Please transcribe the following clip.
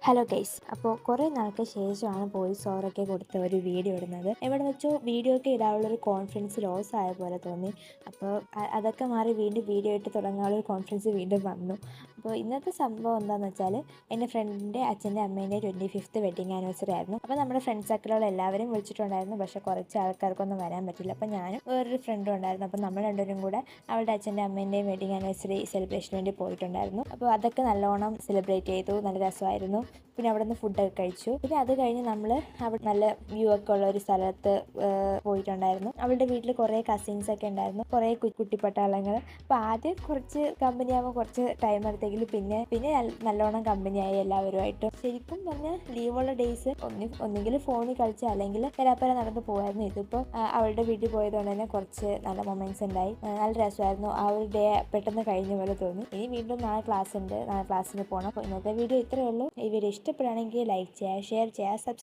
Hello guys, അപ്പോൾ കുറേ നാൾക്ക് ശേഷമാണ് വോയിസ് ഓവറൊക്കെ കൊടുത്ത ഒരു വീഡിയോ ഇടുന്നത്. എവിടെ വെച്ചോ വീഡിയോ ഒക്കെ ഇടാനുള്ളൊരു കോൺഫിഡൻസ് ലോസ് ആയ പോലെ തോന്നി. അപ്പോൾ അതൊക്കെ മാറി വീണ്ടും വീഡിയോ ഇട്ട് തുടങ്ങാനുള്ളൊരു കോൺഫിഡൻസ് വീണ്ടും വന്നു. അപ്പോൾ ഇന്നത്തെ സംഭവം എന്താണെന്ന് വെച്ചാൽ, എൻ്റെ ഫ്രണ്ടിൻ്റെ അച്ഛൻ്റെ അമ്മേൻ്റെ 25th വെഡിങ് ആനിവേഴ്സറി ആയിരുന്നു. അപ്പോൾ നമ്മുടെ ഫ്രണ്ട് സർക്കിളുള്ള എല്ലാവരും വിളിച്ചിട്ടുണ്ടായിരുന്നു. പക്ഷേ കുറച്ച് ആൾക്കാർക്കൊന്നും വരാൻ പറ്റില്ല. അപ്പോൾ ഞാനും വേറൊരു ഫ്രണ്ടും ഉണ്ടായിരുന്നു. അപ്പോൾ നമ്മൾ രണ്ടുപേരും കൂടെ അവളുടെ അച്ഛൻ്റെ അമ്മേൻ്റെയും വെഡിങ് ആനിവേഴ്സറി സെലിബ്രേഷന് വേണ്ടി പോയിട്ടുണ്ടായിരുന്നു. അപ്പോൾ അതൊക്കെ നല്ലോണം സെലിബ്രേറ്റ് ചെയ്തു. നല്ല രസമായിരുന്നു. പിന്നെ അവിടെ നിന്ന് ഫുഡൊക്കെ കഴിച്ചു. പിന്നെ അത് കഴിഞ്ഞ് നമ്മൾ അവിടെ നല്ല വ്യൂ ഒക്കെ ഉള്ള ഒരു സ്ഥലത്ത് പോയിട്ടുണ്ടായിരുന്നു. അവളുടെ വീട്ടിൽ കുറേ കസിൻസ് ഒക്കെ ഉണ്ടായിരുന്നു, കുറേ കുട്ടിപ്പട്ടാളങ്ങൾ. അപ്പോൾ ആദ്യം കുറച്ച് കമ്പനിയാകുമ്പോൾ കുറച്ച് ടൈം എടുത്തെങ്കിലും പിന്നെ നല്ലോണം കമ്പനിയായി എല്ലാവരുമായിട്ടും. ശരിക്കും പറഞ്ഞാൽ ലീവുള്ള ഡേയ്സ് ഒന്നുകിൽ ഫോണിൽ കളിച്ച് അല്ലെങ്കിൽ പരാപ്പര നടന്ന് പോകുമായിരുന്നു. ഇതിപ്പോൾ അവളുടെ വീട്ടിൽ പോയതുകൊണ്ട് തന്നെ കുറച്ച് നല്ല മൊമെന്റ്സ് ഉണ്ടായി. നല്ല രസമായിരുന്നു. ആ ഒരു ഡേ പെട്ടെന്ന് കഴിഞ്ഞ പോലെ തോന്നി. ഇനി വീണ്ടും നാളെ ക്ലാസ് ഉണ്ട്, നാളെ ക്ലാസ്സിന് പോകണം. അപ്പോൾ ഇന്നത്തെ വീഡിയോ ഇത്രയേ ഉള്ളൂ. ഈ വീഡിയോ ഇഷ്ടപ്പെടുകയാണെങ്കിൽ ലൈക്ക് ചെയ്യുക, ഷെയർ ചെയ്യുക,